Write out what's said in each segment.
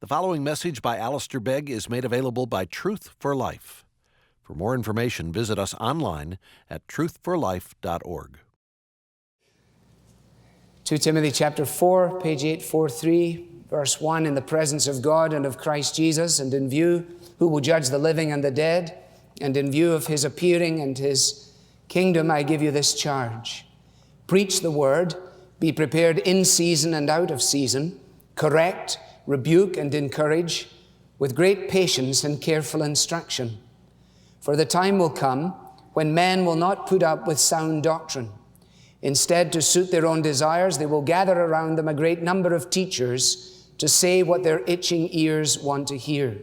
The following message by Alistair Begg is made available by Truth for Life. For more information, visit us online at truthforlife.org. 2 Timothy chapter 4, page 843, verse 1, in the presence of God and of Christ Jesus, and in view who will judge the living and the dead, and in view of his appearing and his kingdom, I give you this charge. Preach the word, be prepared in season and out of season, correct, rebuke, and encourage with great patience and careful instruction. For the time will come when men will not put up with sound doctrine. Instead, to suit their own desires, they will gather around them a great number of teachers to say what their itching ears want to hear.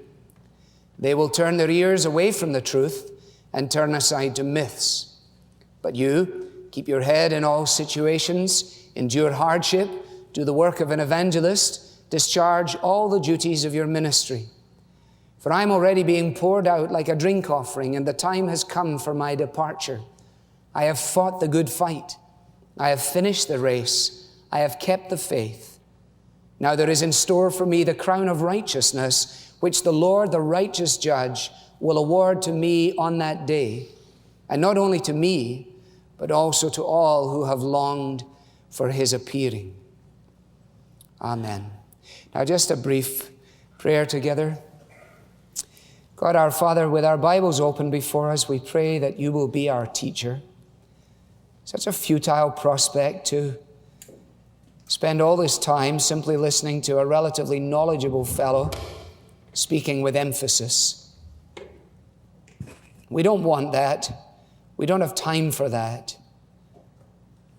They will turn their ears away from the truth and turn aside to myths. But you, keep your head in all situations, endure hardship, do the work of an evangelist, discharge all the duties of your ministry. For I am already being poured out like a drink offering, and the time has come for my departure. I have fought the good fight. I have finished the race. I have kept the faith. Now there is in store for me the crown of righteousness, which the Lord, the righteous judge, will award to me on that day, and not only to me, but also to all who have longed for his appearing. Amen. Now just a brief prayer together. God our Father, with our Bibles open before us, we pray that you will be our teacher. Such a futile prospect to spend all this time simply listening to a relatively knowledgeable fellow speaking with emphasis. We don't want that. We don't have time for that.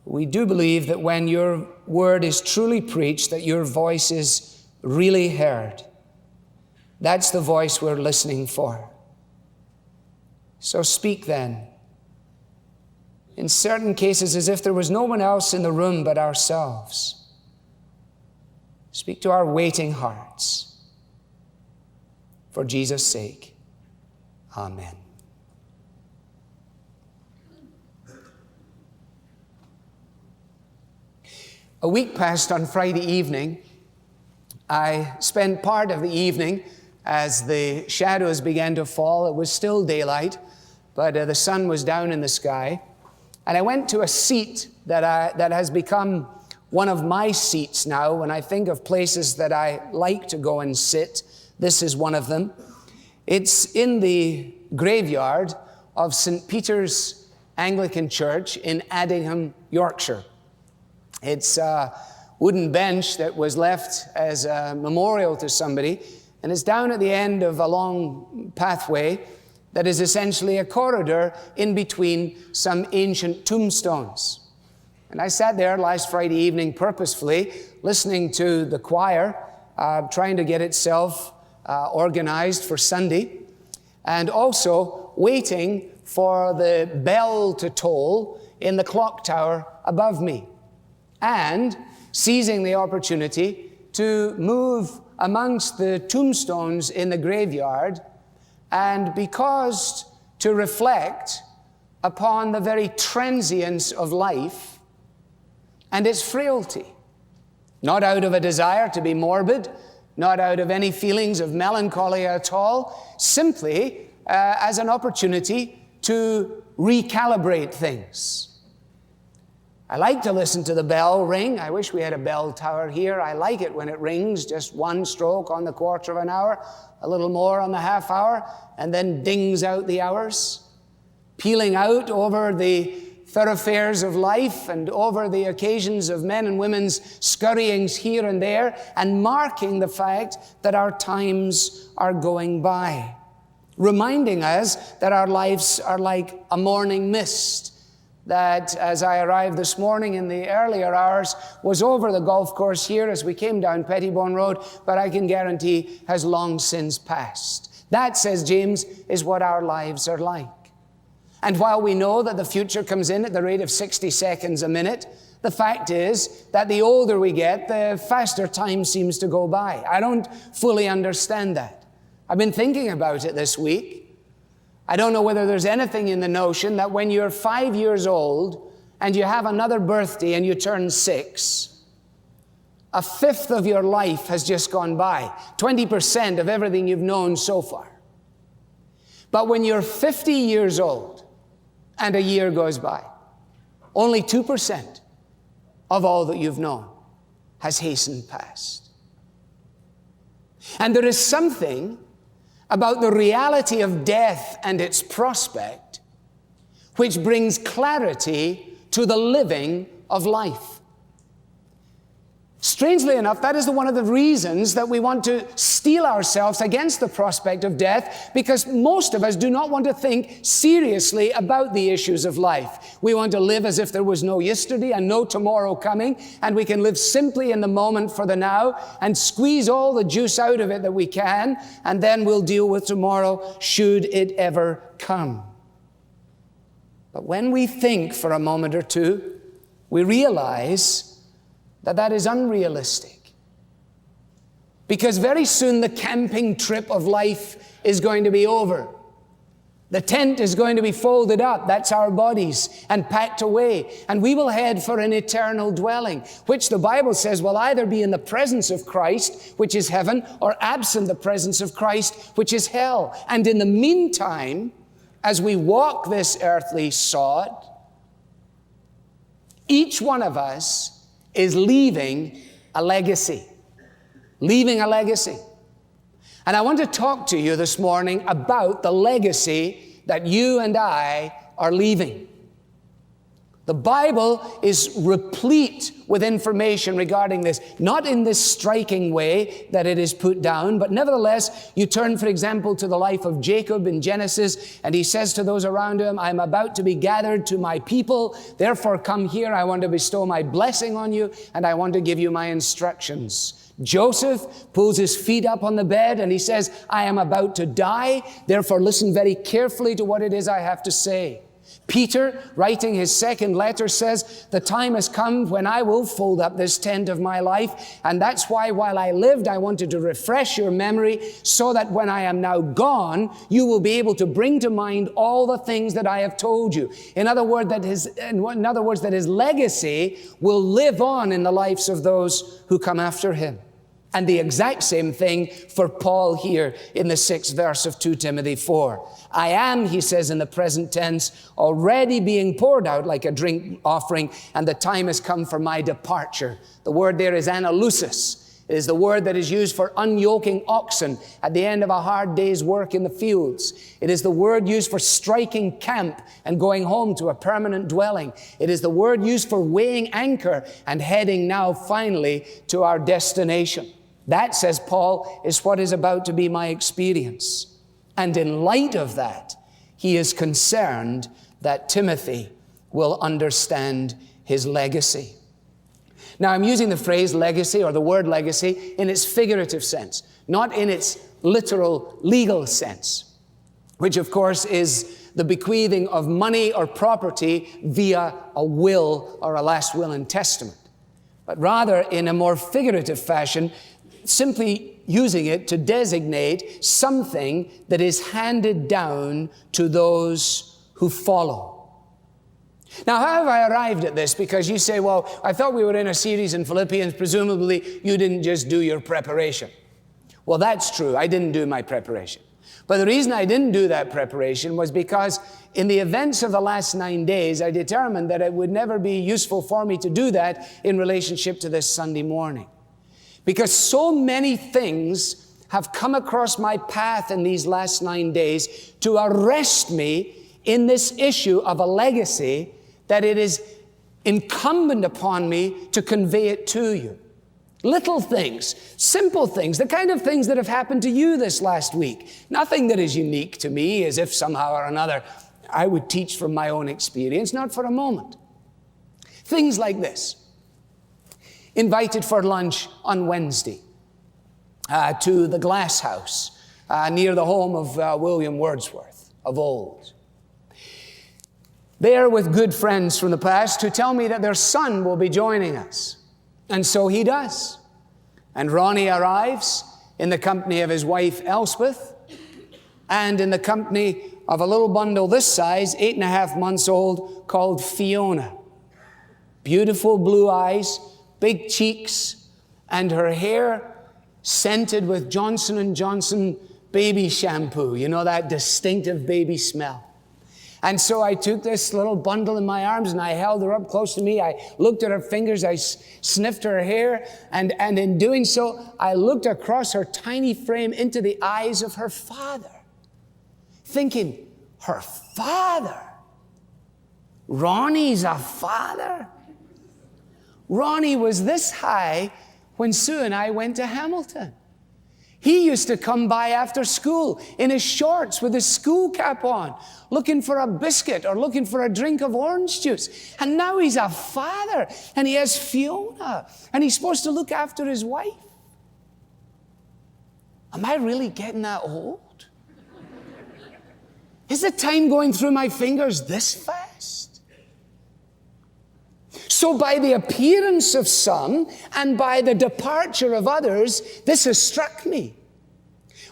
We do believe that when your word is truly preached, that your voice is really heard. That's the voice we're listening for. So speak then. In certain cases, as if there was no one else in the room but ourselves. Speak to our waiting hearts. For Jesus' sake. Amen. A week passed on Friday evening. I spent part of the evening as the shadows began to fall. It was still daylight, but the sun was down in the sky. And I went to a seat that has become one of my seats now. When I think of places that I like to go and sit, this is one of them. It's in the graveyard of St. Peter's Anglican Church in Addingham, Yorkshire. It's a wooden bench that was left as a memorial to somebody, and it's down at the end of a long pathway that is essentially a corridor in between some ancient tombstones. And I sat there last Friday evening purposefully, listening to the choir, trying to get itself organized for Sunday, and also waiting for the bell to toll in the clock tower above me, and seizing the opportunity to move amongst the tombstones in the graveyard, and because to reflect upon the very transience of life and its frailty, not out of a desire to be morbid, not out of any feelings of melancholy at all, simply as an opportunity to recalibrate things. I like to listen to the bell ring. I wish we had a bell tower here. I like it when it rings, just one stroke on the quarter of an hour, a little more on the half hour, and then dings out the hours, pealing out over the thoroughfares of life and over the occasions of men and women's scurryings here and there, and marking the fact that our times are going by, reminding us that our lives are like a morning mist, that as I arrived this morning in the earlier hours was over the golf course here as we came down Pettibone Road, but I can guarantee has long since passed. That, says James, is what our lives are like. And while we know that the future comes in at the rate of 60 seconds a minute, the fact is that the older we get, the faster time seems to go by. I don't fully understand that. I've been thinking about it this week. I don't know whether there's anything in the notion that when you're 5 years old and you have another birthday and you turn 6, a fifth of your life has just gone by, 20% of everything you've known so far. But when you're 50 years old and a year goes by, only 2% of all that you've known has hastened past. And there is something about the reality of death and its prospect which brings clarity to the living of life. Strangely enough, that is one of the reasons that we want to steel ourselves against the prospect of death, because most of us do not want to think seriously about the issues of life. We want to live as if there was no yesterday and no tomorrow coming, and we can live simply in the moment for the now and squeeze all the juice out of it that we can, and then we'll deal with tomorrow should it ever come. But when we think for a moment or two, we realize that is unrealistic. Because very soon the camping trip of life is going to be over. The tent is going to be folded up, that's our bodies, and packed away. And we will head for an eternal dwelling, which the Bible says will either be in the presence of Christ, which is heaven, or absent the presence of Christ, which is hell. And in the meantime, as we walk this earthly sod, each one of us is leaving a legacy. Leaving a legacy. And I want to talk to you this morning about the legacy that you and I are leaving. The Bible is replete with information regarding this, not in this striking way that it is put down, but nevertheless, you turn, for example, to the life of Jacob in Genesis, and he says to those around him, I'm about to be gathered to my people, therefore come here, I want to bestow my blessing on you, and I want to give you my instructions. Joseph pulls his feet up on the bed and he says, I am about to die, therefore listen very carefully to what it is I have to say. Peter, writing his second letter, says, the time has come when I will fold up this tent of my life, and that's why while I lived, I wanted to refresh your memory so that when I am now gone, you will be able to bring to mind all the things that I have told you. In other words, that his legacy will live on in the lives of those who come after him. And the exact same thing for Paul here in the 6th verse of 2 Timothy 4. I am, he says in the present tense, already being poured out like a drink offering, and the time has come for my departure. The word there is analusis. It is the word that is used for unyoking oxen at the end of a hard day's work in the fields. It is the word used for striking camp and going home to a permanent dwelling. It is the word used for weighing anchor and heading now finally to our destination. That, says Paul, is what is about to be my experience. And in light of that, he is concerned that Timothy will understand his legacy. Now, I'm using the phrase legacy or the word legacy in its figurative sense, not in its literal legal sense, which of course is the bequeathing of money or property via a will or a last will and testament, but rather in a more figurative fashion, simply using it to designate something that is handed down to those who follow. Now, how have I arrived at this? Because you say, well, I thought we were in a series in Philippians. Presumably, you didn't just do your preparation. Well, that's true. I didn't do my preparation. But the reason I didn't do that preparation was because in the events of the last 9 days, I determined that it would never be useful for me to do that in relationship to this Sunday morning. Because so many things have come across my path in these last 9 days to arrest me in this issue of a legacy that it is incumbent upon me to convey it to you. Little things, simple things, the kind of things that have happened to you this last week. Nothing that is unique to me as if somehow or another I would teach from my own experience, not for a moment. Things like this. Invited for lunch on Wednesday to the Glass House near the home of William Wordsworth of old. There with good friends from the past who tell me that their son will be joining us. And so he does. And Ronnie arrives in the company of his wife Elspeth and in the company of a little bundle this size, 8.5 months old, called Fiona. Beautiful blue eyes, big cheeks, and her hair scented with Johnson & Johnson baby shampoo, you know, that distinctive baby smell. And so I took this little bundle in my arms and I held her up close to me. I looked at her fingers, I sniffed her hair, and in doing so, I looked across her tiny frame into the eyes of her father, thinking, her father? Ronnie's a father? Ronnie was this high when Sue and I went to Hamilton. He used to come by after school in his shorts with his school cap on, looking for a biscuit or looking for a drink of orange juice. And now he's a father, and he has Fiona, and he's supposed to look after his wife. Am I really getting that old? Is the time going through my fingers this fast? So by the appearance of some and by the departure of others, this has struck me.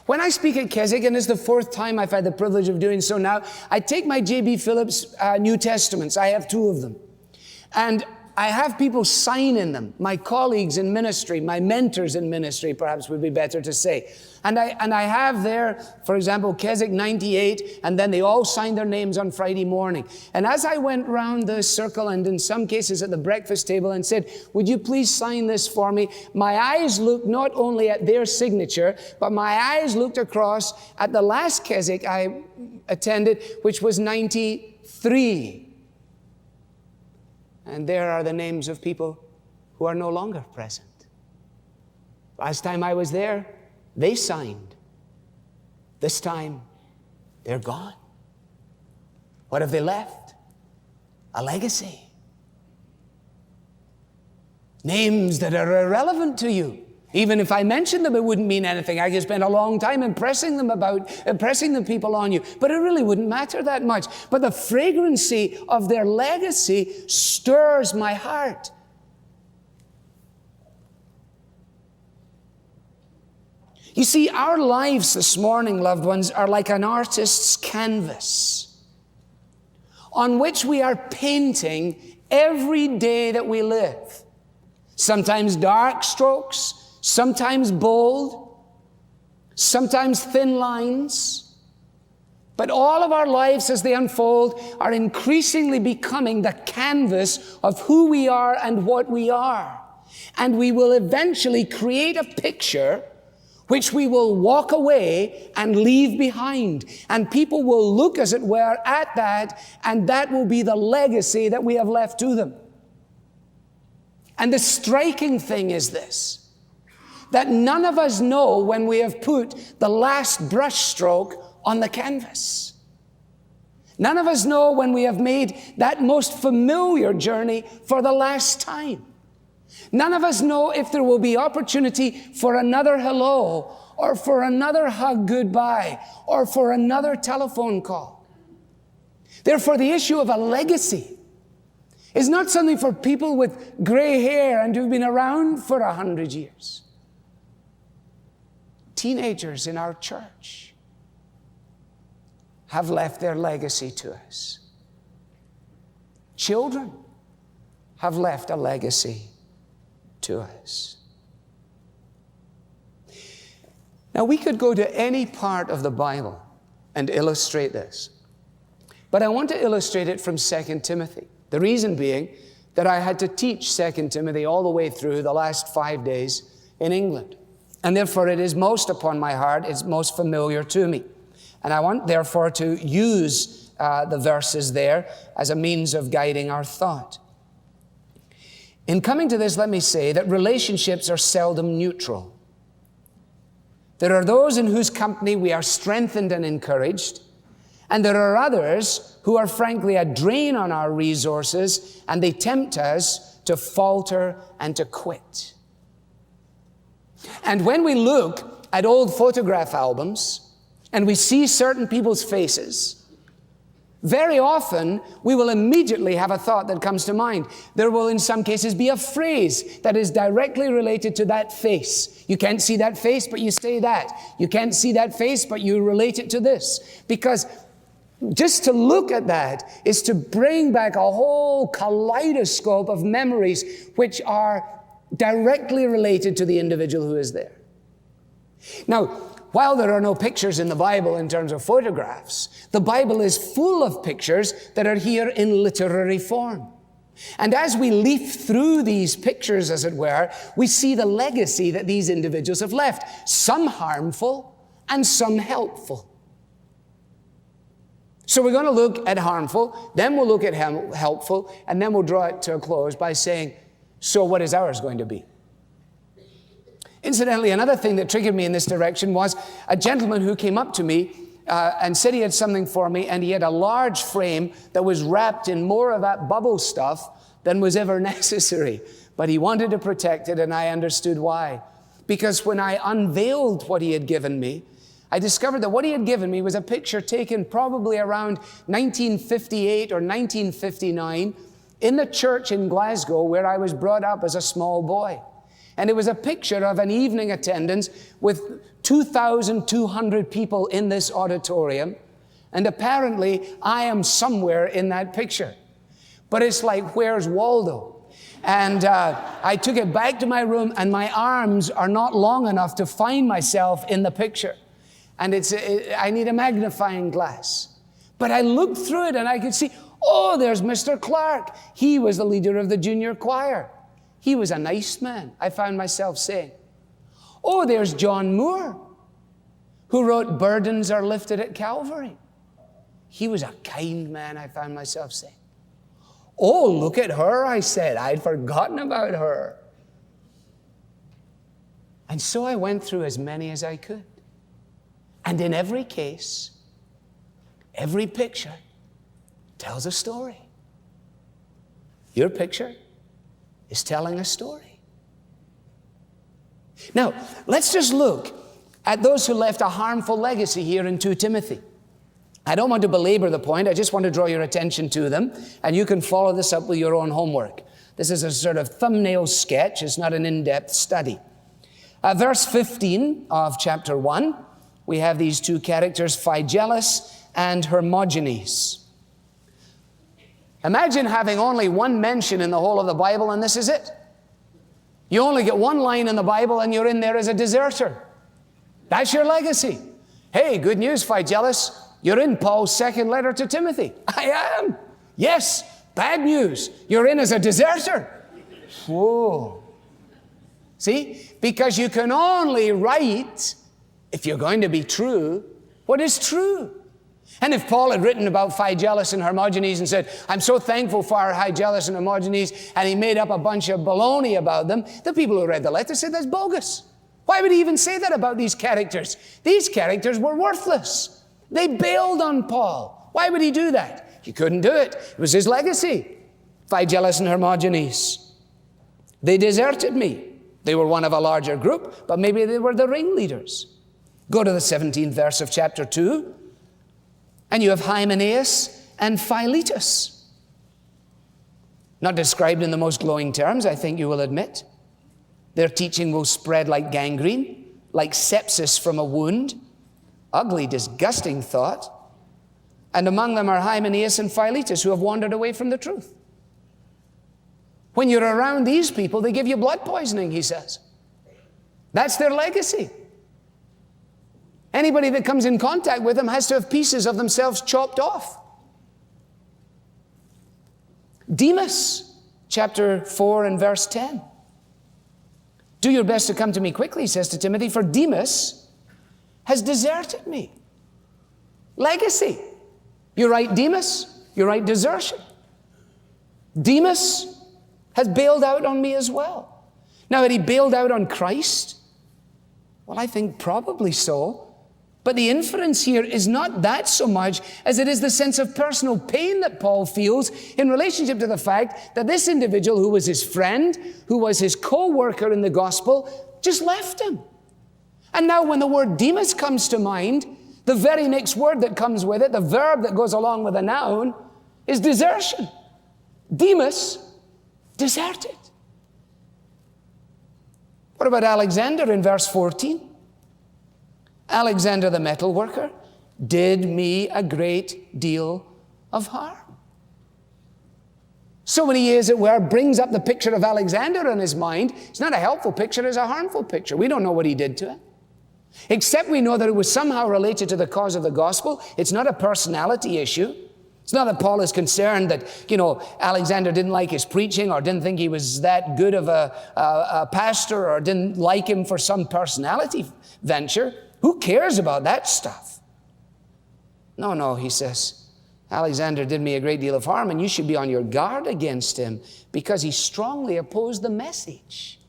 When I speak at Keswick, and it's the fourth time I've had the privilege of doing so now, I take my J.B. Phillips New Testaments. I have 2 of them. And I have people sign in them, my colleagues in ministry, my mentors in ministry, perhaps would be better to say. And I have there, for example, Keswick 98, and then they all signed their names on Friday morning. And as I went round the circle, and in some cases at the breakfast table, and said, would you please sign this for me? My eyes looked not only at their signature, but my eyes looked across at the last Keswick I attended, which was 93. And there are the names of people who are no longer present. Last time I was there, they signed. This time, they're gone. What have they left? A legacy. Names that are irrelevant to you. Even if I mentioned them, it wouldn't mean anything. I could spend a long time impressing the people on you. But it really wouldn't matter that much. But the fragrancy of their legacy stirs my heart. You see, our lives this morning, loved ones, are like an artist's canvas on which we are painting every day that we live. Sometimes dark strokes, sometimes bold, sometimes thin lines. But all of our lives as they unfold are increasingly becoming the canvas of who we are and what we are. And we will eventually create a picture which we will walk away and leave behind. And people will look, as it were, at that, and that will be the legacy that we have left to them. And the striking thing is this, that none of us know when we have put the last brushstroke on the canvas. None of us know when we have made that most familiar journey for the last time. None of us know if there will be opportunity for another hello, or for another hug goodbye, or for another telephone call. Therefore, the issue of a legacy is not something for people with gray hair and who've been around for 100 years. Teenagers in our church have left their legacy to us. Children have left a legacy to us. Now, we could go to any part of the Bible and illustrate this, but I want to illustrate it from 2 Timothy. The reason being that I had to teach 2 Timothy all the way through the last 5 days in England. And therefore it is most upon my heart, it's most familiar to me. And I want therefore to use the verses there as a means of guiding our thought. In coming to this, let me say that relationships are seldom neutral. There are those in whose company we are strengthened and encouraged, and there are others who are frankly a drain on our resources, and they tempt us to falter and to quit. And when we look at old photograph albums and we see certain people's faces, very often we will immediately have a thought that comes to mind. There will in some cases be a phrase that is directly related to that face. You can't see that face, but you say that. You can't see that face, but you relate it to this. Because just to look at that is to bring back a whole kaleidoscope of memories which are directly related to the individual who is there. Now, while there are no pictures in the Bible in terms of photographs, the Bible is full of pictures that are here in literary form. And as we leaf through these pictures, as it were, we see the legacy that these individuals have left, some harmful and some helpful. So we're going to look at harmful, then we'll look at helpful, and then we'll draw it to a close by saying, so what is ours going to be? Incidentally, another thing that triggered me in this direction was a gentleman who came up to me and said he had something for me, and he had a large frame that was wrapped in more of that bubble stuff than was ever necessary. But he wanted to protect it, and I understood why. Because when I unveiled what he had given me, I discovered that what he had given me was a picture taken probably around 1958 or 1959 in the church in Glasgow where I was brought up as a small boy. And it was a picture of an evening attendance with 2,200 people in this auditorium. And apparently, I am somewhere in that picture. But it's like, where's Waldo? And I took it back to my room, and my arms are not long enough to find myself in the picture. And I need a magnifying glass. But I looked through it, and I could see, oh, there's Mr. Clark. He was the leader of the junior choir. He was a nice man, I found myself saying. Oh, there's John Moore, who wrote Burdens Are Lifted at Calvary. He was a kind man, I found myself saying. Oh, look at her, I said. I'd forgotten about her. And so I went through as many as I could. And in every case, every picture tells a story. Your picture is telling a story. Now, let's just look at those who left a harmful legacy here in 2 Timothy. I don't want to belabor the point. I just want to draw your attention to them, and you can follow this up with your own homework. This is a sort of thumbnail sketch. It's not an in-depth study. Verse 15 of chapter 1, we have these two characters, Phygellus and Hermogenes. Imagine having only one mention in the whole of the Bible, and this is it. You only get one line in the Bible, and you're in there as a deserter. That's your legacy. Hey, good news, Phygellus. You're in Paul's second letter to Timothy. I am. Yes, bad news. You're in as a deserter. Whoa. See? Because you can only write, if you're going to be true, what is true. And if Paul had written about Phygellus and Hermogenes and said, I'm so thankful for Phygellus and Hermogenes, and he made up a bunch of baloney about them, the people who read the letter said, that's bogus. Why would he even say that about these characters? These characters were worthless. They bailed on Paul. Why would he do that? He couldn't do it. It was his legacy. Phygellus and Hermogenes. They deserted me. They were one of a larger group, but maybe they were the ringleaders. Go to the 17th verse of chapter 2. And you have Hymenaeus and Philetus. Not described in the most glowing terms, I think you will admit. Their teaching will spread like gangrene, like sepsis from a wound. Ugly, disgusting thought. And among them are Hymenaeus and Philetus, who have wandered away from the truth. When you're around these people, they give you blood poisoning, he says. That's their legacy. Anybody that comes in contact with them has to have pieces of themselves chopped off. Demas, chapter 4 and verse 10. Do your best to come to me quickly, he says to Timothy, for Demas has deserted me. Legacy. You write Demas, you write desertion. Demas has bailed out on me as well. Now, had he bailed out on Christ? Well, I think probably so. But the inference here is not that so much as it is the sense of personal pain that Paul feels in relationship to the fact that this individual who was his friend, who was his co-worker in the gospel, just left him. And now when the word Demas comes to mind, the very next word that comes with it, the verb that goes along with the noun, is desertion. Demas deserted. What about Alexander in verse 14? Alexander the metal worker did me a great deal of harm. So when he, as it were, brings up the picture of Alexander in his mind, it's not a helpful picture, it's a harmful picture. We don't know what he did to him. Except we know that it was somehow related to the cause of the gospel. It's not a personality issue. It's not that Paul is concerned that, Alexander didn't like his preaching or didn't think he was that good of a pastor or didn't like him for some personality venture. Who cares about that stuff? No, he says, Alexander did me a great deal of harm, and you should be on your guard against him because he strongly opposed the message.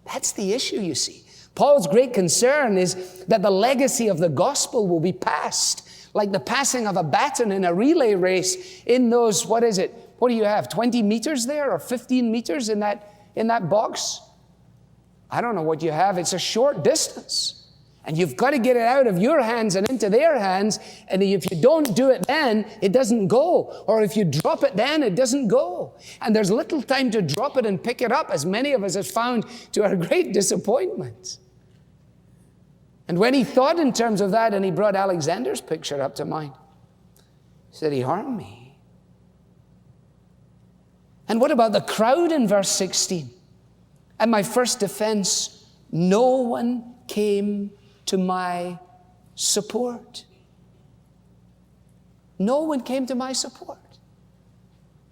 That's the issue, you see. Paul's great concern is that the legacy of the gospel will be passed, like the passing of a baton in a relay race in those, what do you have, 20 meters there or 15 meters in that box? I don't know what you have. It's a short distance. And you've got to get it out of your hands and into their hands. And if you don't do it then, it doesn't go. Or if you drop it then, it doesn't go. And there's little time to drop it and pick it up, as many of us have found to our great disappointment. And when he thought in terms of that, and he brought Alexander's picture up to mind, he said, he harmed me. And what about the crowd in verse 16? At my first defense, no one came to my support. No one came to my support.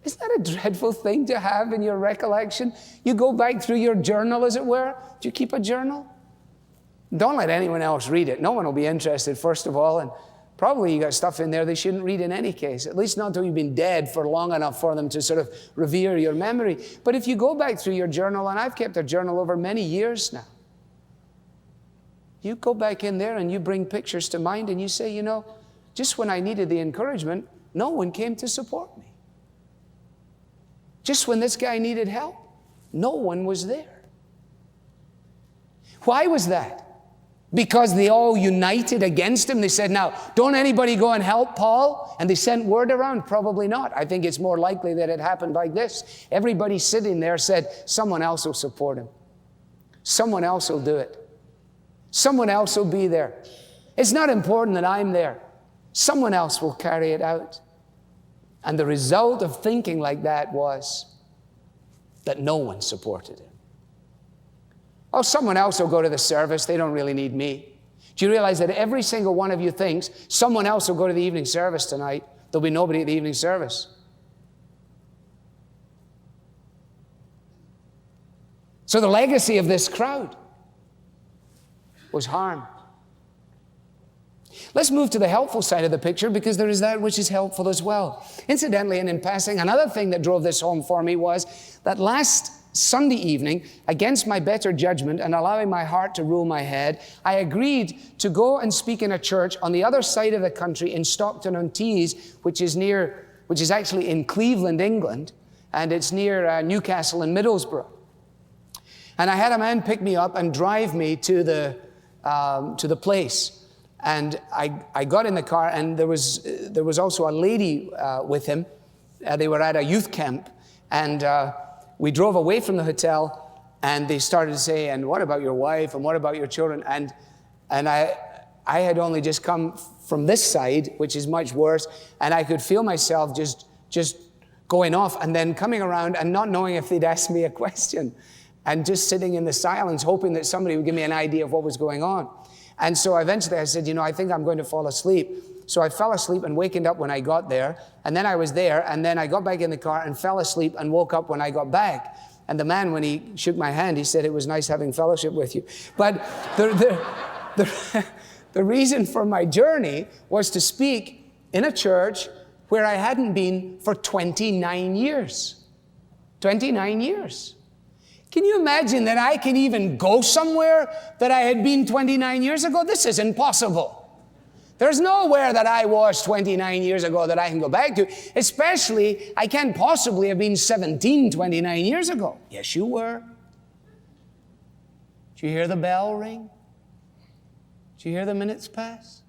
Isn't that a dreadful thing to have in your recollection? You go back through your journal, as it were. Do you keep a journal? Don't let anyone else read it. No one will be interested, first of all, and probably you got stuff in there they shouldn't read in any case, at least not until you've been dead for long enough for them to sort of revere your memory. But if you go back through your journal, and I've kept a journal over many years now, you go back in there and you bring pictures to mind and you say, just when I needed the encouragement, no one came to support me. Just when this guy needed help, no one was there. Why was that? Because they all united against him. They said, now, don't anybody go and help Paul? And they sent word around? Probably not. I think it's more likely that it happened like this. Everybody sitting there said, someone else will support him. Someone else will do it. Someone else will be there. It's not important that I'm there. Someone else will carry it out. And the result of thinking like that was that no one supported him. Oh, someone else will go to the service. They don't really need me. Do you realize that every single one of you thinks someone else will go to the evening service tonight? There'll be nobody at the evening service. So the legacy of this crowd was harm. Let's move to the helpful side of the picture, because there is that which is helpful as well. Incidentally, and in passing, another thing that drove this home for me was that last Sunday evening, against my better judgment and allowing my heart to rule my head, I agreed to go and speak in a church on the other side of the country in Stockton-on-Tees, which is actually in Cleveland, England, and it's near Newcastle and Middlesbrough. And I had a man pick me up and drive me to the place. And I got in the car, and there was also a lady with him. They were at a youth camp, and we drove away from the hotel, and they started to say, and what about your wife, and what about your children? And I had only just come from this side, which is much worse, and I could feel myself just going off, and then coming around and not knowing if they'd ask me a question, and just sitting in the silence, hoping that somebody would give me an idea of what was going on. And so eventually I said, I think I'm going to fall asleep. So I fell asleep and wakened up when I got there. And then I was there, and then I got back in the car and fell asleep and woke up when I got back. And the man, when he shook my hand, he said, it was nice having fellowship with you. But the reason for my journey was to speak in a church where I hadn't been for 29 years. 29 years. Can you imagine that I can even go somewhere that I had been 29 years ago? This is impossible. There's nowhere that I was 29 years ago that I can go back to. Especially, I can't possibly have been 17 29 years ago. Yes, you were. Did you hear the bell ring? Did you hear the minutes pass?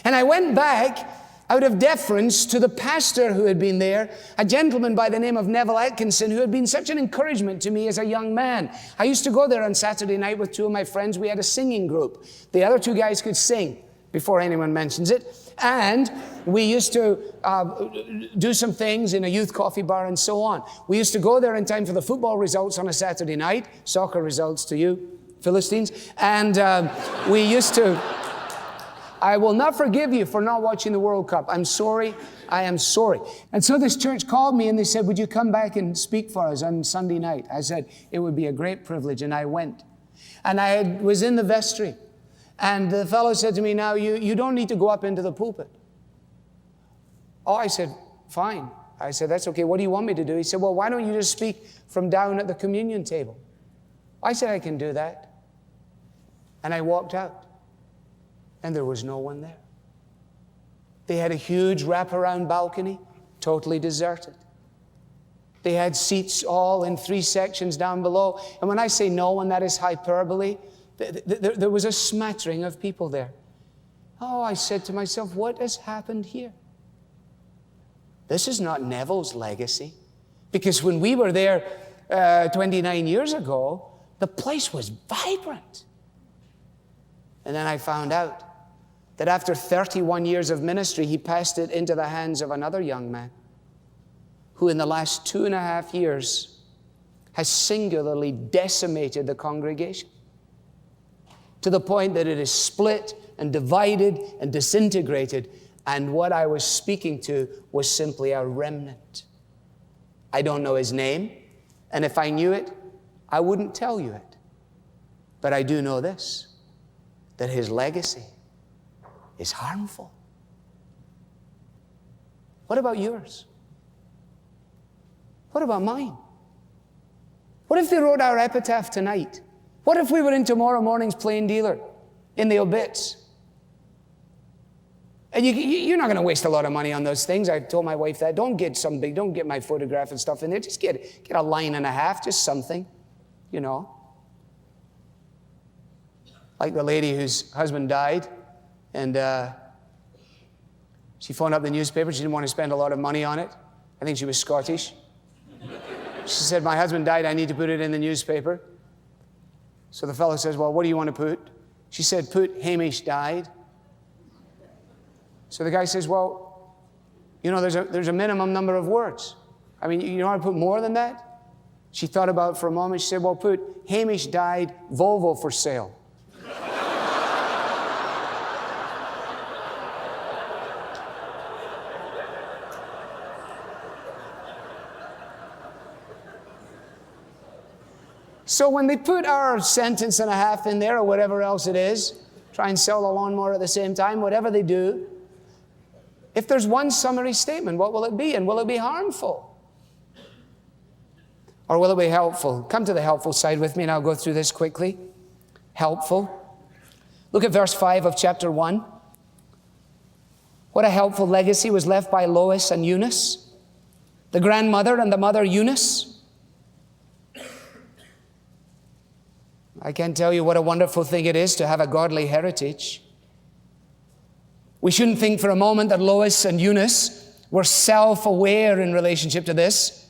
And I went back out of deference to the pastor who had been there, a gentleman by the name of Neville Atkinson, who had been such an encouragement to me as a young man. I used to go there on Saturday night with two of my friends. We had a singing group. The other two guys could sing. before anyone mentions it. And we used to do some things in a youth coffee bar and so on. We used to go there in time for the football results on a Saturday night, soccer results to you Philistines. And we used to, I will not forgive you for not watching the World Cup. I'm sorry. I am sorry. And so this church called me and they said, would you come back and speak for us on Sunday night? I said, it would be a great privilege. And I went. And I was in the vestry. And the fellow said to me, now you don't need to go up into the pulpit. Oh, I said, fine. I said, that's okay. What do you want me to do? He said, well, why don't you just speak from down at the communion table? I said, I can do that. And I walked out. And there was no one there. They had a huge wraparound balcony, totally deserted. They had seats all in 3 sections down below. And when I say no one, that is hyperbole. There was a smattering of people there. Oh, I said to myself, what has happened here? This is not Neville's legacy. Because when we were there 29 years ago, the place was vibrant. And then I found out that after 31 years of ministry, he passed it into the hands of another young man who in the last 2.5 years has singularly decimated the congregation to the point that it is split and divided and disintegrated. And what I was speaking to was simply a remnant. I don't know his name, and if I knew it, I wouldn't tell you it. But I do know this, that his legacy is harmful. What about yours? What about mine? What if they wrote our epitaph tonight? What if we were in tomorrow morning's Plain Dealer in the obits? And you're not going to waste a lot of money on those things. I told my wife that. Don't get my photograph and stuff in there. Just get a line and a half, just something, you know. Like the lady whose husband died, and she phoned up the newspaper. She didn't want to spend a lot of money on it. I think she was Scottish. She said, my husband died, I need to put it in the newspaper. So the fellow says, well, what do you want to put? She said, put Hamish died. So the guy says, well, you know, there's a minimum number of words. I mean, you don't want to put more than that? She thought about it for a moment. She said, well, put Hamish died, Volvo for sale. So when they put our sentence and a half in there or whatever else it is, try and sell the lawnmower at the same time, whatever they do, if there's one summary statement, what will it be? And will it be harmful? Or will it be helpful? Come to the helpful side with me and I'll go through this quickly. Helpful. Look at verse 5 of chapter 1. What a helpful legacy was left by Lois and Eunice, the grandmother and the mother Eunice. I can't tell you what a wonderful thing it is to have a godly heritage. We shouldn't think for a moment that Lois and Eunice were self-aware in relationship to this.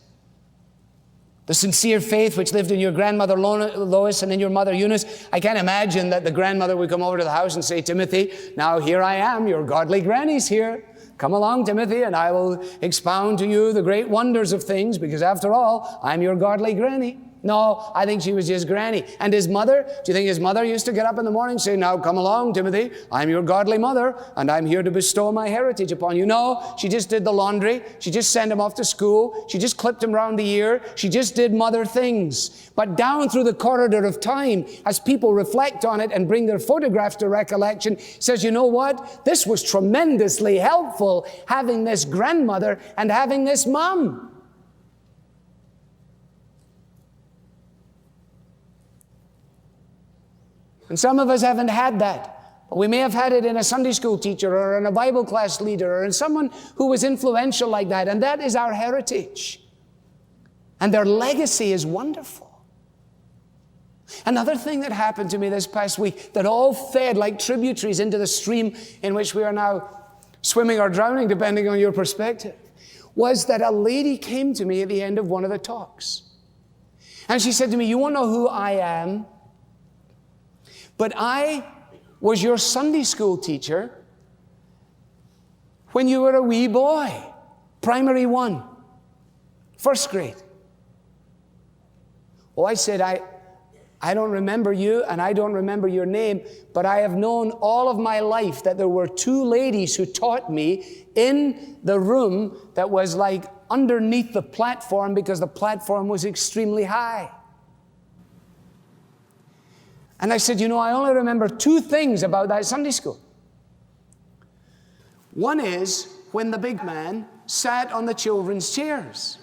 The sincere faith which lived in your grandmother Lois and in your mother Eunice, I can't imagine that the grandmother would come over to the house and say, Timothy, now here I am, your godly granny's here. Come along, Timothy, and I will expound to you the great wonders of things, because after all, I'm your godly granny. No, I think she was just granny. And his mother, do you think his mother used to get up in the morning and say, now come along, Timothy, I'm your godly mother, and I'm here to bestow my heritage upon you? No, she just did the laundry. She just sent him off to school. She just clipped him round the ear. She just did mother things. But down through the corridor of time, as people reflect on it and bring their photographs to recollection, says, you know what? This was tremendously helpful, having this grandmother and having this mom. And some of us haven't had that. But we may have had it in a Sunday school teacher or in a Bible class leader or in someone who was influential like that. And that is our heritage. And their legacy is wonderful. Another thing that happened to me this past week that all fed like tributaries into the stream in which we are now swimming or drowning, depending on your perspective, was that a lady came to me at the end of one of the talks. And she said to me, you won't know who I am, but I was your Sunday school teacher when you were a wee boy, primary 1, first grade. Oh, I said, I don't remember you and I don't remember your name, but I have known all of my life that there were 2 ladies who taught me in the room that was like underneath the platform because the platform was extremely high. And I said, I only remember 2 things about that Sunday school. One is when the big man sat on the children's chairs.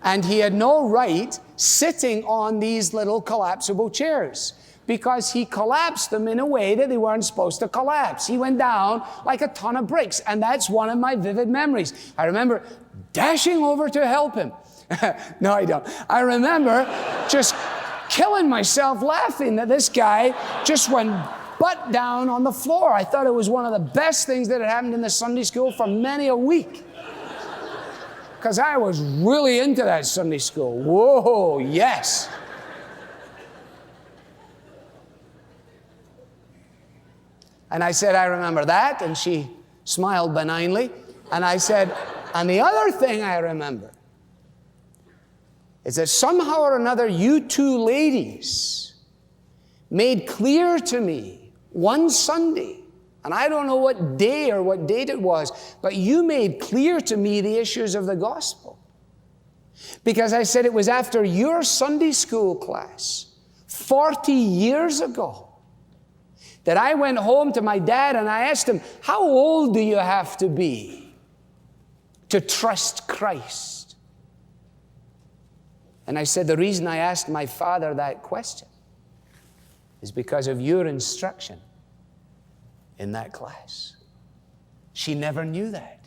And he had no right sitting on these little collapsible chairs because he collapsed them in a way that they weren't supposed to collapse. He went down like a ton of bricks, and that's one of my vivid memories. I remember dashing over to help him. No, I don't. I remember just killing myself laughing that this guy just went butt down on the floor. I thought it was one of the best things that had happened in the Sunday school for many a week. Because I was really into that Sunday school. Whoa, yes. And I said, I remember that. And she smiled benignly. And I said, and the other thing I remember is that somehow or another you 2 ladies made clear to me one Sunday, and I don't know what day or what date it was, but you made clear to me the issues of the gospel. Because I said it was after your Sunday school class 40 years ago that I went home to my dad and I asked him, how old do you have to be to trust Christ? And I said, the reason I asked my father that question is because of your instruction in that class. She never knew that.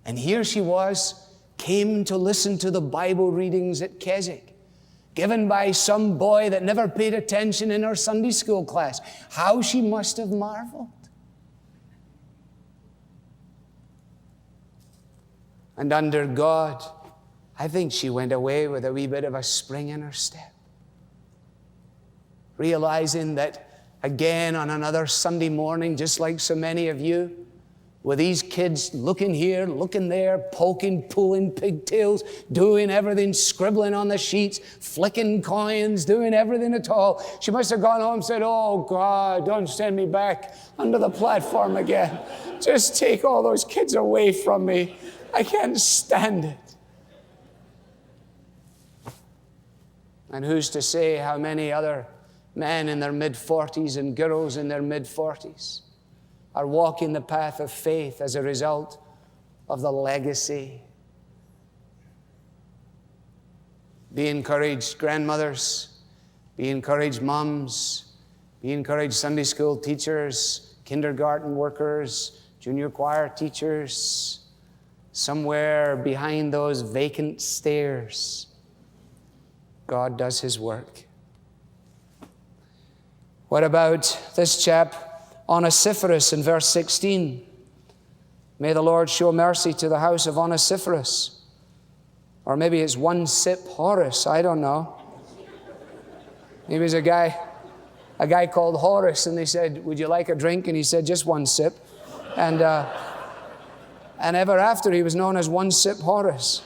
And here she was, came to listen to the Bible readings at Keswick, given by some boy that never paid attention in her Sunday school class. How she must have marveled. And under God, I think she went away with a wee bit of a spring in her step, realizing that again on another Sunday morning, just like so many of you, with these kids looking here, looking there, poking, pulling pigtails, doing everything, scribbling on the sheets, flicking coins, doing everything at all. She must have gone home and said, oh God, don't send me back under the platform again. Just take all those kids away from me. I can't stand it. And who's to say how many other men in their mid-40s and girls in their mid-40s are walking the path of faith as a result of the legacy. Be encouraged, grandmothers. Be encouraged, moms. Be encouraged, Sunday school teachers, kindergarten workers, junior choir teachers. Somewhere behind those vacant stairs, God does His work. What about this chap, Onesiphorus, in verse 16? May the Lord show mercy to the house of Onesiphorus. Or maybe it's one sip Horace, I don't know. Maybe it's a guy called Horace, and they said, would you like a drink? And he said, just one sip. And ever after, he was known as One Sip Horace.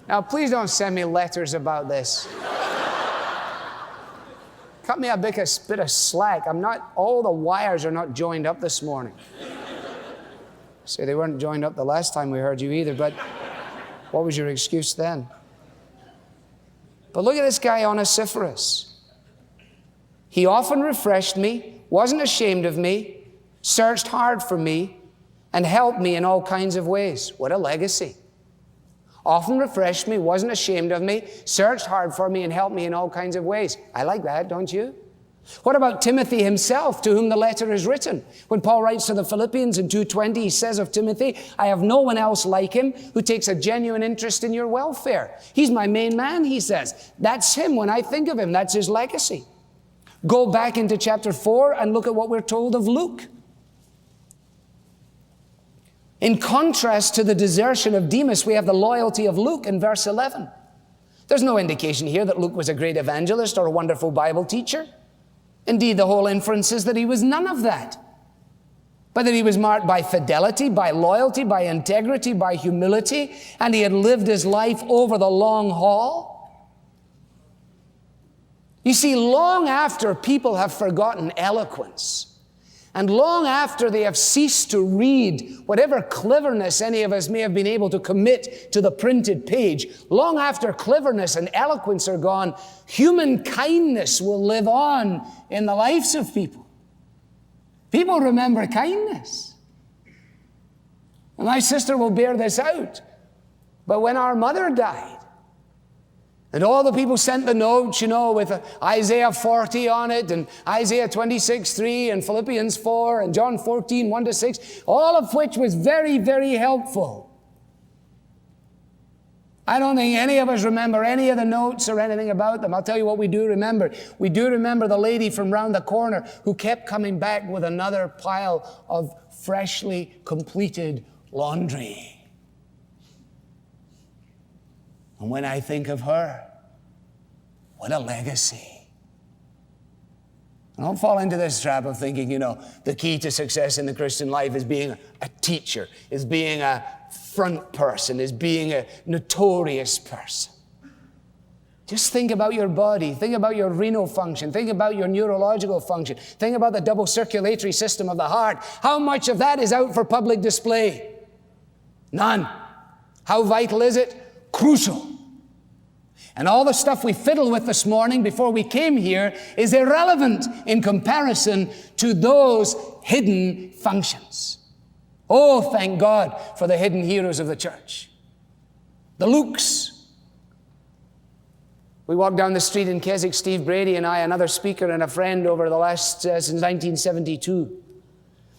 Now, please don't send me letters about this. Cut me a bit of slack. All the wires are not joined up this morning. So they weren't joined up the last time we heard you either, but what was your excuse then? But look at this guy, Onesiphorus. He often refreshed me, wasn't ashamed of me, searched hard for me, and helped me in all kinds of ways. What a legacy. Often refreshed me, wasn't ashamed of me, searched hard for me, and helped me in all kinds of ways. I like that, don't you? What about Timothy himself, to whom the letter is written? When Paul writes to the Philippians in 2:20, he says of Timothy, I have no one else like him who takes a genuine interest in your welfare. He's my main man, he says. That's him. When I think of him, that's his legacy. Go back into chapter 4 and look at what we're told of Luke. In contrast to the desertion of Demas, we have the loyalty of Luke in verse 11. There's no indication here that Luke was a great evangelist or a wonderful Bible teacher. Indeed, the whole inference is that he was none of that, but that he was marked by fidelity, by loyalty, by integrity, by humility, and he had lived his life over the long haul. You see, long after people have forgotten eloquence, and long after they have ceased to read whatever cleverness any of us may have been able to commit to the printed page, long after cleverness and eloquence are gone, human kindness will live on in the lives of people. People remember kindness. And my sister will bear this out. But when our mother died, and all the people sent the notes, with Isaiah 40 on it, and Isaiah 26:3, and Philippians 4, and John 14, 1-6, all of which was very, very helpful. I don't think any of us remember any of the notes or anything about them. I'll tell you what we do remember. We do remember the lady from round the corner who kept coming back with another pile of freshly completed laundry. And when I think of her, what a legacy. I don't fall into this trap of thinking, the key to success in the Christian life is being a teacher, is being a front person, is being a notorious person. Just think about your body. Think about your renal function. Think about your neurological function. Think about the double circulatory system of the heart. How much of that is out for public display? None. How vital is it? Crucial. And all the stuff we fiddled with this morning before we came here is irrelevant in comparison to those hidden functions. Oh, thank God for the hidden heroes of the church. The Lukes. We walked down the street in Keswick, Steve Brady and I, another speaker and a friend over the last, since 1972.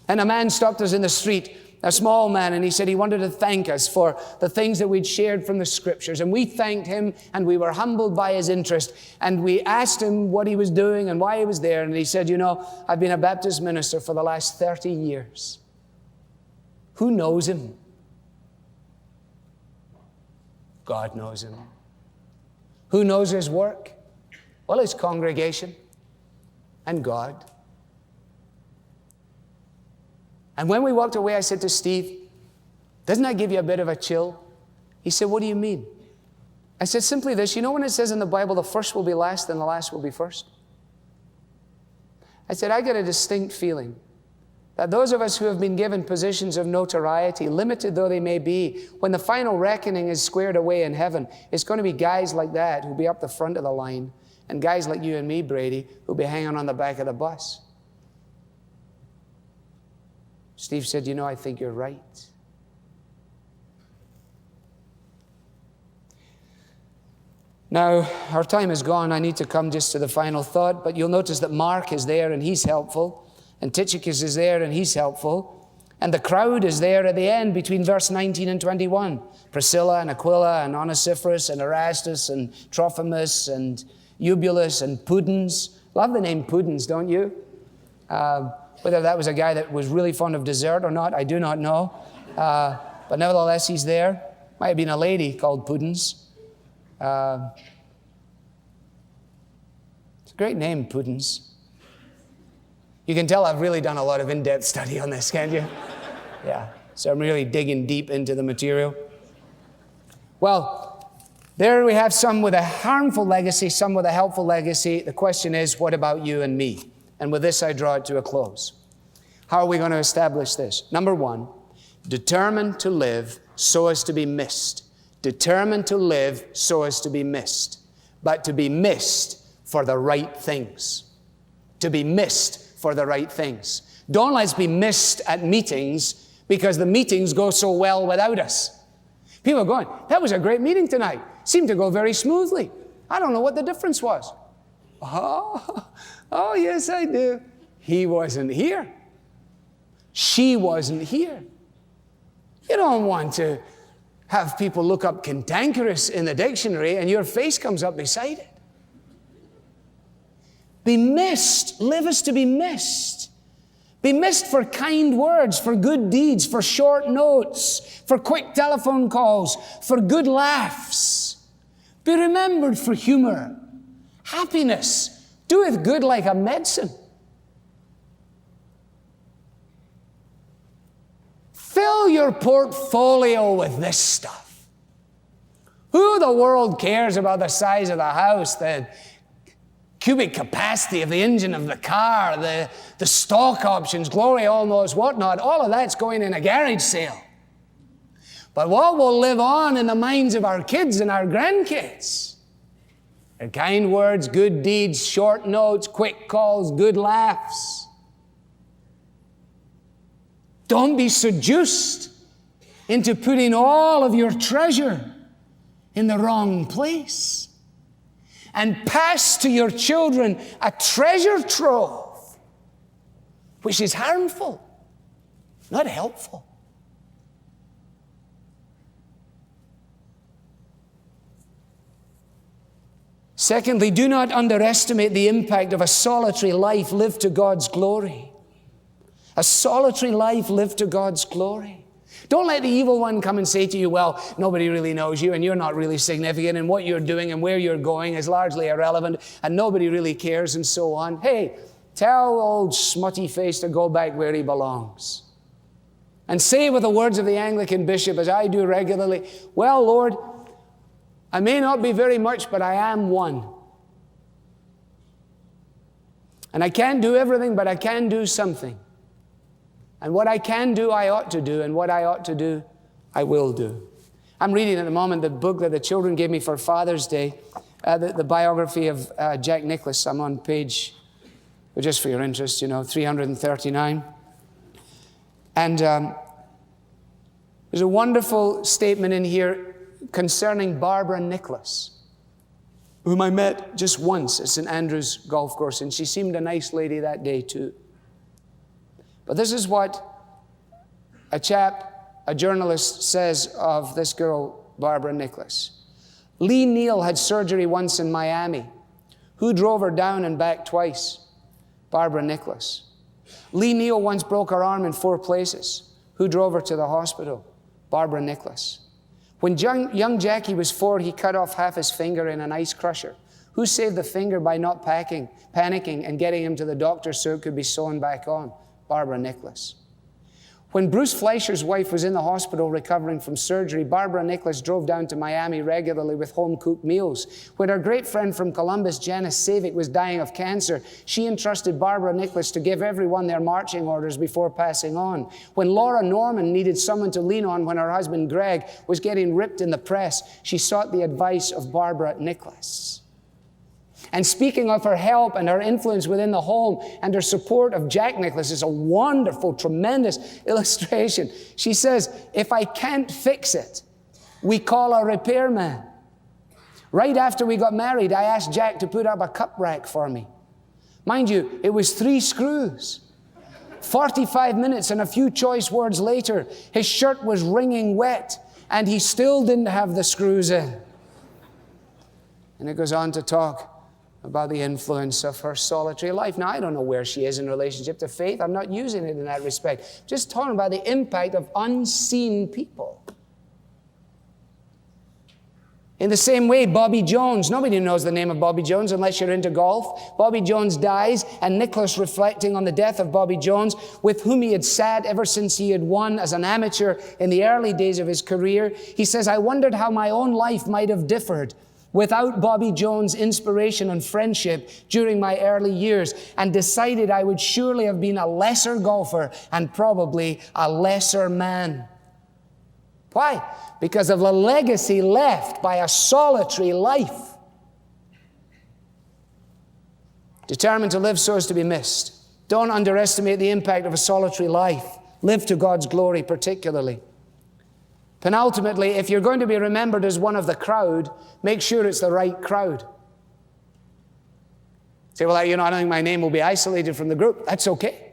And a man stopped us in the street, a small man, and he said he wanted to thank us for the things that we'd shared from the Scriptures. And we thanked him, and we were humbled by his interest. And we asked him what he was doing and why he was there. And he said, I've been a Baptist minister for the last 30 years. Who knows him? God knows him. Who knows his work? Well, his congregation and God. And when we walked away, I said to Steve, doesn't that give you a bit of a chill? He said, what do you mean? I said, simply this, when it says in the Bible, the first will be last and the last will be first? I said, I get a distinct feeling that those of us who have been given positions of notoriety, limited though they may be, when the final reckoning is squared away in heaven, it's going to be guys like that who'll be up the front of the line, and guys like you and me, Brady, who'll be hanging on the back of the bus. Steve said, I think you're right. Now, our time is gone. I need to come just to the final thought, but you'll notice that Mark is there and he's helpful, and Tychicus is there and he's helpful, and the crowd is there at the end between verse 19 and 21. Priscilla and Aquila and Onesiphorus and Erastus and Trophimus and Eubulus and Pudens. Love the name Pudens, don't you? Whether that was a guy that was really fond of dessert or not, I do not know. But nevertheless, he's there. Might have been a lady called Pudens. It's a great name, Pudens. You can tell I've really done a lot of in-depth study on this, can't you? Yeah. So I'm really digging deep into the material. Well, there we have some with a harmful legacy, some with a helpful legacy. The question is, what about you and me? And with this, I draw it to a close. How are we going to establish this? Number one, determined to live so as to be missed. Determined to live so as to be missed. But to be missed for the right things. To be missed for the right things. Don't let's be missed at meetings because the meetings go so well without us. People are going, that was a great meeting tonight. Seemed to go very smoothly. I don't know what the difference was. Oh, yes, I do. He wasn't here. She wasn't here. You don't want to have people look up cantankerous in the dictionary and your face comes up beside it. Be missed. Live as to be missed. Be missed for kind words, for good deeds, for short notes, for quick telephone calls, for good laughs. Be remembered for humor. Happiness doeth good like a medicine. Fill your portfolio with this stuff. Who the world cares about the size of the house, the cubic capacity of the engine of the car, the stock options, glory all knows what not? All of that's going in a garage sale. But what will live on in the minds of our kids and our grandkids are kind words, good deeds, short notes, quick calls, good laughs. Don't be seduced into putting all of your treasure in the wrong place. And pass to your children a treasure trove, which is harmful, not helpful. Secondly, do not underestimate the impact of a solitary life lived to God's glory. A solitary life lived to God's glory. Don't let the evil one come and say to you, well, nobody really knows you and you're not really significant and what you're doing and where you're going is largely irrelevant and nobody really cares and so on. Hey, tell old smutty face to go back where he belongs. And say with the words of the Anglican bishop, as I do regularly, well, Lord, I may not be very much, but I am one. And I can't do everything, but I can do something. And what I can do, I ought to do. And what I ought to do, I will do. I'm reading at the moment the book that the children gave me for Father's Day, the biography of Jack Nicklaus. I'm on page, just for your interest, 339. And there's a wonderful statement in here concerning Barbara Nicklaus, whom I met just once at St. Andrew's Golf Course, and she seemed a nice lady that day too. But this is what a journalist says of this girl, Barbara Nicklaus. Lee Neal had surgery once in Miami. Who drove her down and back twice? Barbara Nicklaus. Lee Neal once broke her arm in 4 places. Who drove her to the hospital? Barbara Nicklaus. When young Jackie was 4, he cut off half his finger in an ice crusher. Who saved the finger by not panicking and getting him to the doctor so it could be sewn back on? Barbara Nicklaus. When Bruce Fleischer's wife was in the hospital recovering from surgery, Barbara Nicklaus drove down to Miami regularly with home-cooked meals. When her great friend from Columbus, Janice Savick, was dying of cancer, she entrusted Barbara Nicklaus to give everyone their marching orders before passing on. When Laura Norman needed someone to lean on when her husband Greg was getting ripped in the press, she sought the advice of Barbara Nicklaus. And speaking of her help and her influence within the home and her support of Jack Nicklaus is a wonderful, tremendous illustration. She says, if I can't fix it, we call a repairman. Right after we got married, I asked Jack to put up a cup rack for me. Mind you, it was 3 screws. 45 minutes and a few choice words later, his shirt was wringing wet and he still didn't have the screws in. And it goes on to talk about the influence of her solitary life. Now, I don't know where she is in relationship to faith. I'm not using it in that respect. Just talking about the impact of unseen people. In the same way, Bobby Jones. Nobody knows the name of Bobby Jones unless you're into golf. Bobby Jones dies, and Nicklaus, reflecting on the death of Bobby Jones, with whom he had sat ever since he had won as an amateur in the early days of his career, he says, I wondered how my own life might have differed without Bobby Jones' inspiration and friendship during my early years, and decided I would surely have been a lesser golfer and probably a lesser man. Why? Because of the legacy left by a solitary life. Determined to live so as to be missed. Don't underestimate the impact of a solitary life. Live to God's glory particularly. Penultimately, if you're going to be remembered as one of the crowd, make sure it's the right crowd. Say, well, I don't think my name will be isolated from the group. That's okay.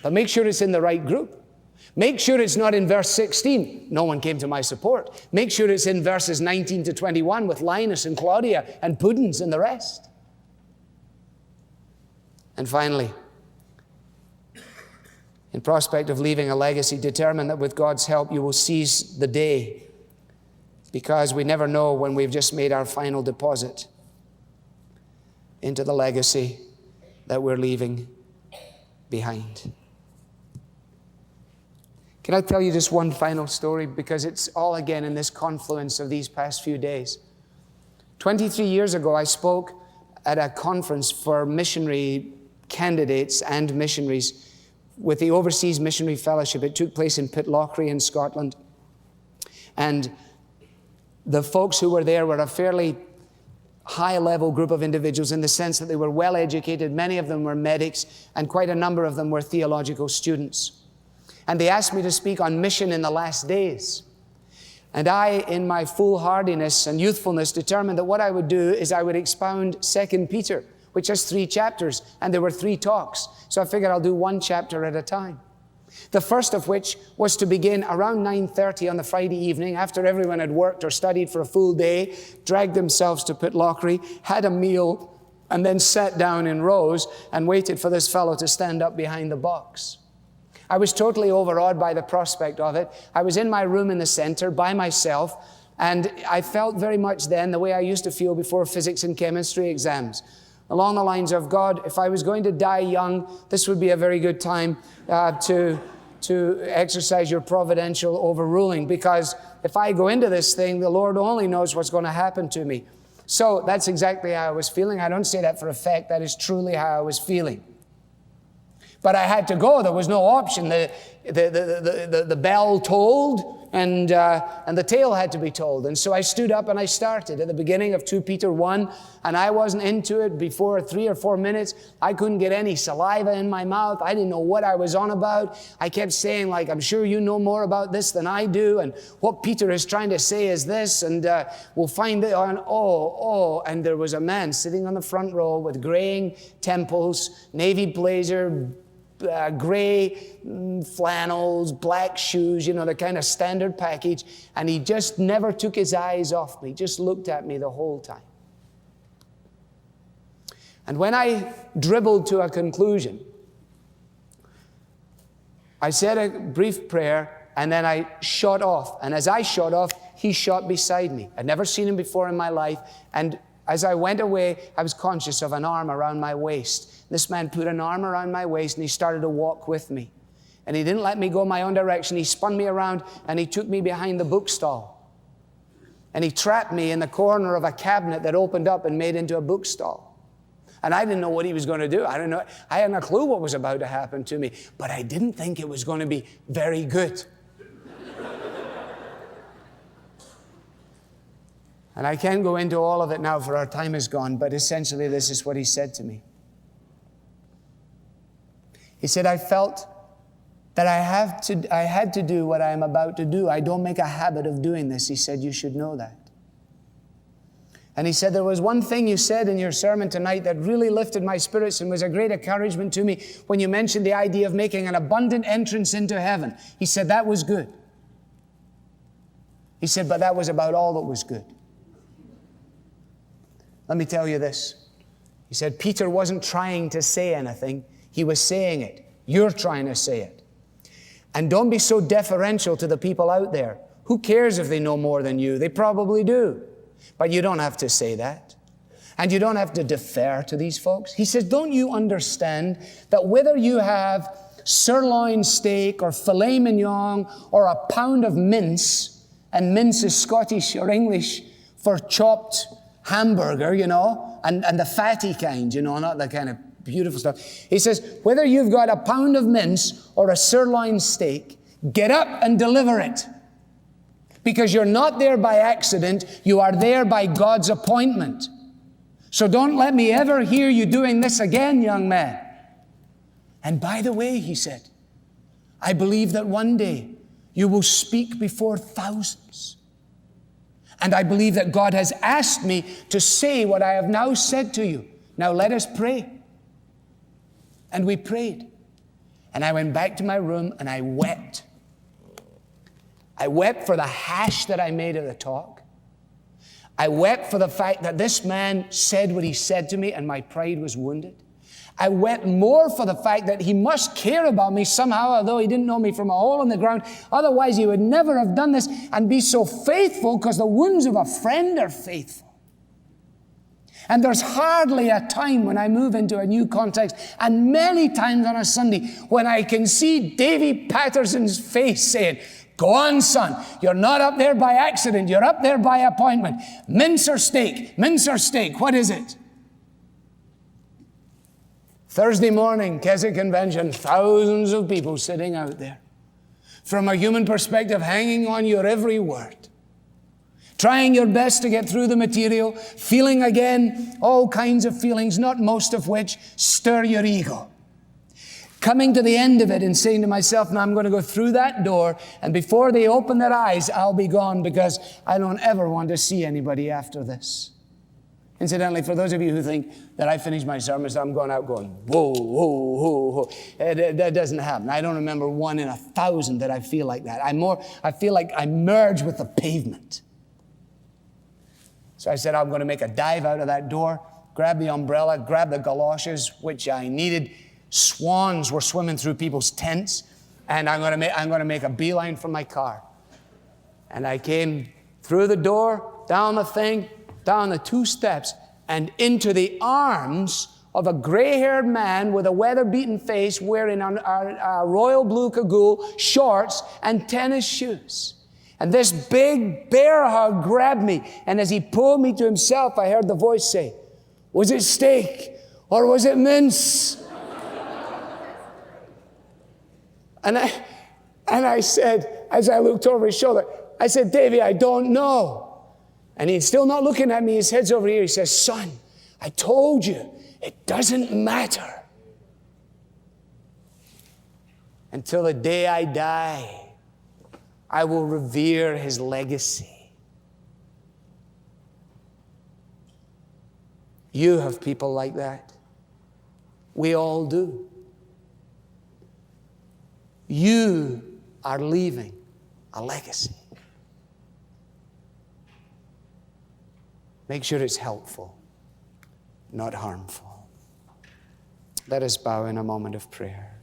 But make sure it's in the right group. Make sure it's not in verse 16. No one came to my support. Make sure it's in verses 19 to 21 with Linus and Claudia and Puddens and the rest. And finally, in prospect of leaving a legacy, determine that with God's help you will seize the day, because we never know when we've just made our final deposit into the legacy that we're leaving behind. Can I tell you just one final story? Because it's all again in this confluence of these past few days. 23 years ago, I spoke at a conference for missionary candidates and missionaries with the Overseas Missionary Fellowship. It took place in Pitlochry in Scotland. And the folks who were there were a fairly high-level group of individuals in the sense that they were well-educated. Many of them were medics, and quite a number of them were theological students. And they asked me to speak on mission in the last days. And I, in my foolhardiness and youthfulness, determined that what I would do is I would expound 2 Peter, which has 3 chapters, and there were 3 talks. So I figured I'll do 1 chapter at a time. The first of which was to begin around 9:30 on the Friday evening, after everyone had worked or studied for a full day, dragged themselves to Pitlochry, had a meal, and then sat down in rows and waited for this fellow to stand up behind the box. I was totally overawed by the prospect of it. I was in my room in the center by myself, and I felt very much then the way I used to feel before physics and chemistry exams. Along the lines of, God, if I was going to die young, this would be a very good time to exercise your providential overruling, because if I go into this thing, the Lord only knows what's going to happen to me. So that's exactly how I was feeling. I don't say that for effect. That is truly how I was feeling. But I had to go. There was no option. The bell tolled, and the tale had to be told. And so I stood up and I started at the beginning of 2 Peter 1, and I wasn't into it before 3 or 4 minutes. I couldn't get any saliva in my mouth. I didn't know what I was on about. I kept saying, like, I'm sure you know more about this than I do, and what Peter is trying to say is this, and we'll find it on, and there was a man sitting on the front row with graying temples, navy blazer, gray flannels, black shoes, the kind of standard package. And he just never took his eyes off me, just looked at me the whole time. And when I dribbled to a conclusion, I said a brief prayer, and then I shot off. And as I shot off, he shot beside me. I'd never seen him before in my life. And as I went away, I was conscious of an arm around my waist. This man put an arm around my waist, and he started to walk with me. And he didn't let me go my own direction. He spun me around, and he took me behind the bookstall. And he trapped me in the corner of a cabinet that opened up and made into a bookstall. And I didn't know what he was going to do. I hadn't a clue what was about to happen to me. But I didn't think it was going to be very good. And I can't go into all of it now, for our time is gone, but essentially this is what he said to me. He said, I felt that I had to do what I am about to do. I don't make a habit of doing this. He said, you should know that. And he said, there was one thing you said in your sermon tonight that really lifted my spirits and was a great encouragement to me when you mentioned the idea of making an abundant entrance into heaven. He said, that was good. He said, but that was about all that was good. Let me tell you this. He said, Peter wasn't trying to say anything. He was saying it. You're trying to say it. And don't be so deferential to the people out there. Who cares if they know more than you? They probably do. But you don't have to say that. And you don't have to defer to these folks. He says, don't you understand that whether you have sirloin steak or filet mignon or a pound of mince, and mince is Scottish or English for chopped hamburger, and the fatty kind, not the kind of beautiful stuff. He says, whether you've got a pound of mince or a sirloin steak, get up and deliver it. Because you're not there by accident, you are there by God's appointment. So don't let me ever hear you doing this again, young man. And by the way, he said, I believe that one day you will speak before thousands. And I believe that God has asked me to say what I have now said to you. Now let us pray. And we prayed. And I went back to my room and I wept. I wept for the hash that I made of the talk. I wept for the fact that this man said what he said to me and my pride was wounded. I wept more for the fact that he must care about me somehow, although he didn't know me from a hole in the ground. Otherwise, he would never have done this and be so faithful, because the wounds of a friend are faithful. And there's hardly a time when I move into a new context, and many times on a Sunday, when I can see Davy Patterson's face saying, "Go on, son. You're not up there by accident. You're up there by appointment. Mince or steak? Mince or steak? What is it?" Thursday morning, Keswick Convention, thousands of people sitting out there. From a human perspective, hanging on your every word. Trying your best to get through the material, feeling again all kinds of feelings, not most of which stir your ego. Coming to the end of it and saying to myself, now I'm going to go through that door, and before they open their eyes, I'll be gone, because I don't ever want to see anybody after this. Incidentally, for those of you who think that I finish my sermons, I'm going out going, whoa, whoa, whoa, whoa. That doesn't happen. I don't remember 1 in 1,000 that I feel like that. I feel like I merge with the pavement. So I said, I'm going to make a dive out of that door, grab the umbrella, grab the galoshes, which I needed. Swans were swimming through people's tents, and I'm going to make a beeline from my car. And I came through the door, down the thing, down the 2 steps, and into the arms of a gray-haired man with a weather-beaten face, wearing a royal blue cagoule, shorts, and tennis shoes. And this big bear hug grabbed me, and as he pulled me to himself, I heard the voice say, "Was it steak or was it mince?" And I said, as I looked over his shoulder, I said, "Davy, I don't know." And he's still not looking at me. His head's over here. He says, "Son, I told you, it doesn't matter. Until the day I die, I will revere his legacy." You have people like that. We all do. You are leaving a legacy. Make sure it's helpful, not harmful. Let us bow in a moment of prayer.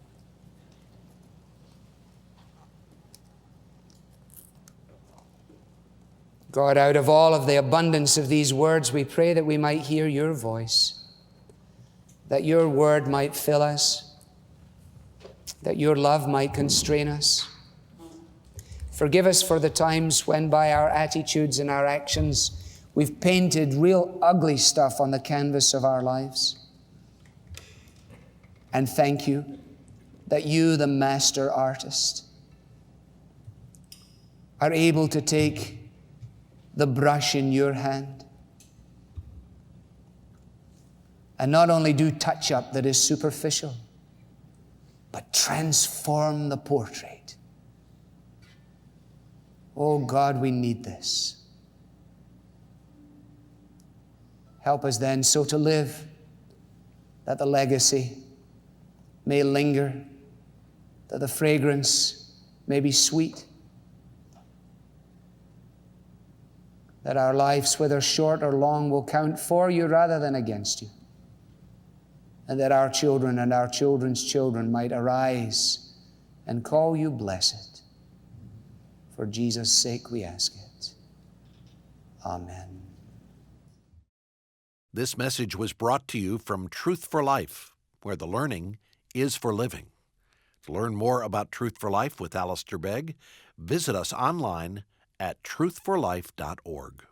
God, out of all of the abundance of these words, we pray that we might hear your voice, that your word might fill us, that your love might constrain us. Forgive us for the times when by our attitudes and our actions we've painted real ugly stuff on the canvas of our lives. And thank you that you, the master artist, are able to take the brush in your hand and not only do touch-up that is superficial, but transform the portrait. Oh God, we need this. Help us then so to live that the legacy may linger, that the fragrance may be sweet, that our lives, whether short or long, will count for you rather than against you, and that our children and our children's children might arise and call you blessed. For Jesus' sake we ask it. Amen. This message was brought to you from Truth for Life, where the learning is for living. To learn more about Truth for Life with Alistair Begg, visit us online at truthforlife.org.